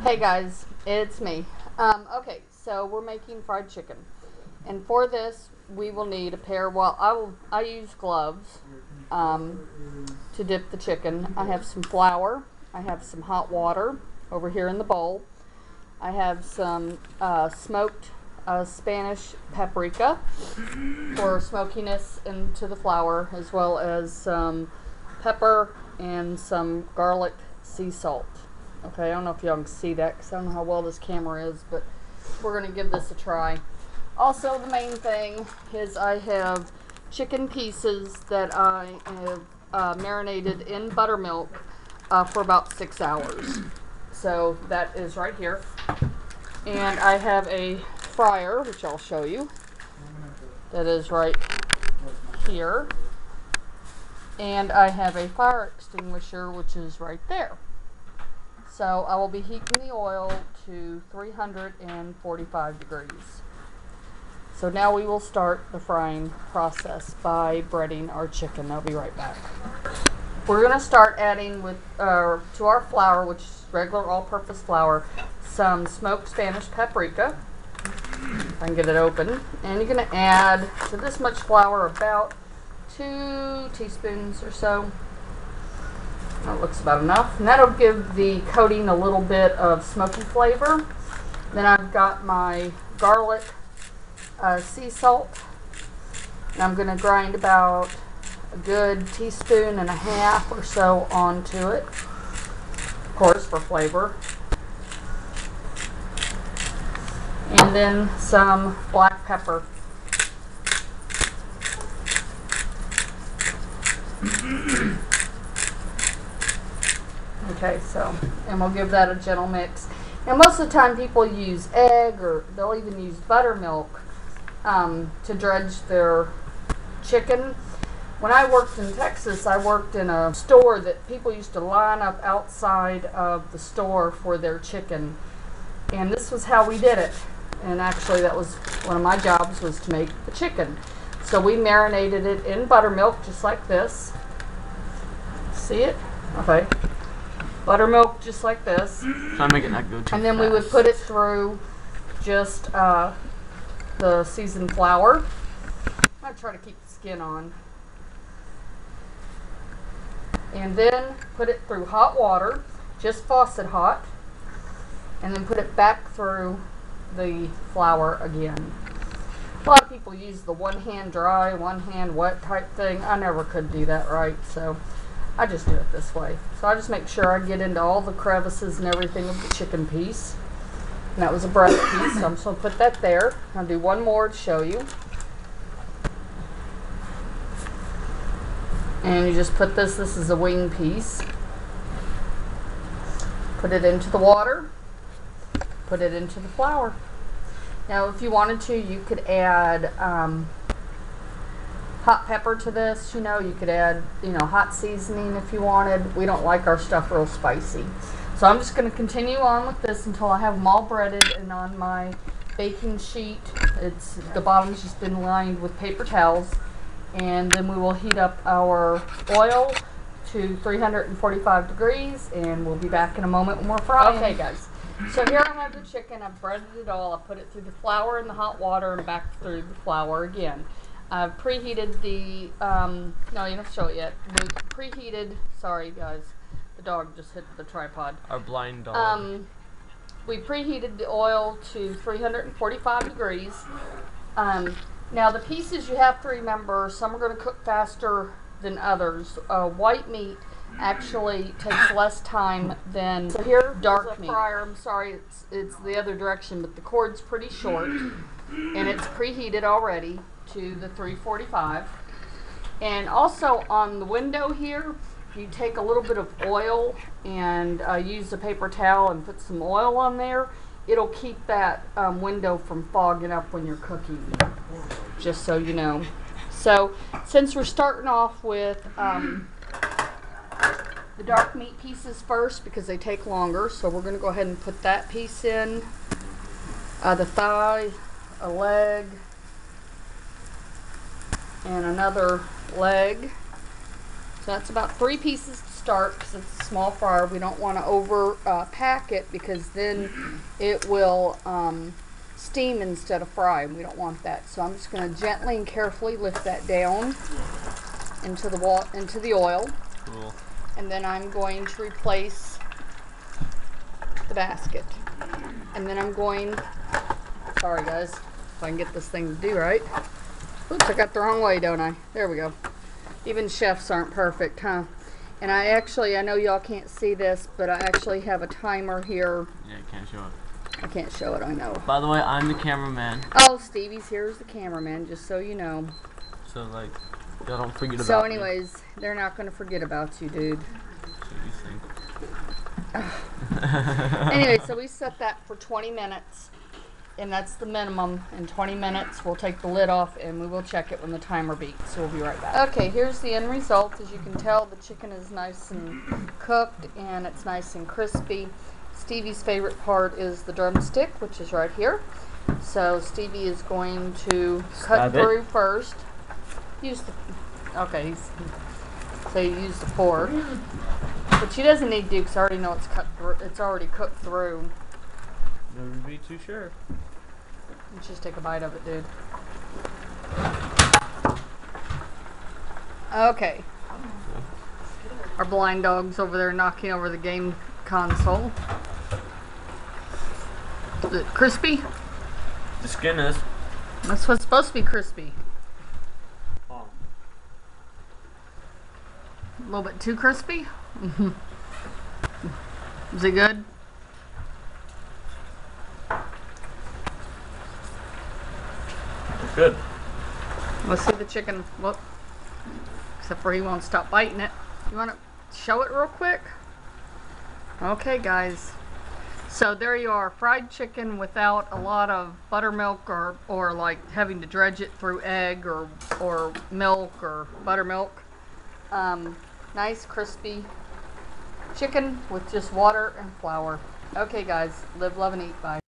Hey guys, it's me. Okay, so we're making fried chicken, and for this we will need a pair. Well, I use gloves to dip the chicken. I have some flour. I have some hot water over here in the bowl. I have some smoked Spanish paprika for smokiness into the flour, as well as some pepper and some garlic sea salt. Okay, I don't know if y'all can see that because I don't know how well this camera is, but we're going to give this a try. Also, the main thing is I have chicken pieces that I have marinated in buttermilk for about 6 hours. So that is right here. And I have a fryer, which I'll show you. That is right here. And I have a fire extinguisher, which is right there. So I will be heating the oil to 345 degrees. So now we will start the frying process by breading our chicken. I'll be right back. We're going to start adding to our flour, which is regular all-purpose flour, some smoked Spanish paprika. If I can get it open. And you're going to add to this much flour about 2 teaspoons or so. That looks about enough. And that'll give the coating a little bit of smoky flavor. Then I've got my garlic sea salt. And I'm going to grind about a good teaspoon and a half or so onto it. Of course, for flavor. And then some black pepper. Okay, so, and we'll give that a gentle mix. And most of the time people use egg, or they'll even use buttermilk to dredge their chicken. When I worked in Texas, I worked in a store that people used to line up outside of the store for their chicken. And this was how we did it. And actually that was one of my jobs, was to make the chicken. So we marinated it in buttermilk just like this. See it? Okay. Buttermilk just like this. I'm making that go too And then fast. we would put it through just the seasoned flour. I try to keep the skin on. And then put it through hot water, just faucet hot. And then put it back through the flour again. A lot of people use the one hand dry, one hand wet type thing. I never could do that right, so I just do it this way. So I just make sure I get into all the crevices and everything of the chicken piece. And that was a breast piece, so I'm just going to put that there. I'll do one more to show you. And you just put this is a wing piece. Put it into the water. Put it into the flour. Now if you wanted to, you could add hot pepper to this. You could add hot seasoning if you wanted. We don't like our stuff real spicy. So I'm just going to continue on with this until I have them all breaded, and on my baking sheet, the bottom's just been lined with paper towels. And then we will heat up our oil to 345 degrees, and we'll be back in a moment when we're frying. Okay guys, so here I have the chicken. I've breaded it all. I put it through the flour and the hot water and back through the flour again. I've preheated the, no, you don't have to show it yet. We preheated, sorry guys, the dog just hit the tripod. Our blind dog. We preheated the oil to 345 degrees. Now the pieces, you have to remember, some are going to cook faster than others. White meat actually takes less time than, so here, dark meat. Fryer, I'm sorry, it's the other direction, but the cord's pretty short, and it's preheated already to the 345. And also on the window here, you take a little bit of oil and use a paper towel and put some oil on there. It'll keep that window from fogging up when you're cooking, just so you know. So since we're starting off with the dark meat pieces first, because they take longer, so we're going to go ahead and put that piece in, the thigh, a leg, and another leg. So that's about 3 pieces to start because it's a small fryer. We don't want to over pack it because then it will steam instead of fry. We don't want that. So I'm just going to gently and carefully lift that down into the oil. Cool. And then I'm going to replace the basket. And then I'm going, sorry guys, if I can get this thing to do right. Oops, I got the wrong way, don't I? There we go. Even chefs aren't perfect, huh? And I know y'all can't see this, but I actually have a timer here. Yeah, I can't show it. I can't show it, I know. By the way, I'm the cameraman. Oh, Stevie's here as the cameraman, just so you know. So, like, y'all don't forget about me. So anyways, they're not going to forget about you, dude. So you think. Anyway, so we set that for 20 minutes. And that's the minimum. In 20 minutes, we'll take the lid off and we will check it when the timer beeps. So we'll be right back. Okay, here's the end result. As you can tell, the chicken is nice and cooked and it's nice and crispy. Stevie's favorite part is the drumstick, which is right here. So Stevie is going to cut through first. Use the, okay, so you use the fork. But she doesn't need to because I already know it's cut through. It's already cooked through. Never be too sure. Let's just take a bite of it, dude. Okay. Our blind dog's over there knocking over the game console. Is it crispy? The skin is. That's what's supposed to be crispy. Oh. A little bit too crispy? Is it good? Good. Let's see the chicken. Look. Except for he won't stop biting it. You want to show it real quick? Okay, guys. So there you are. Fried chicken without a lot of buttermilk or like having to dredge it through egg or milk or buttermilk. Nice crispy chicken with just water and flour. Okay, guys. Live, love, and eat. Bye.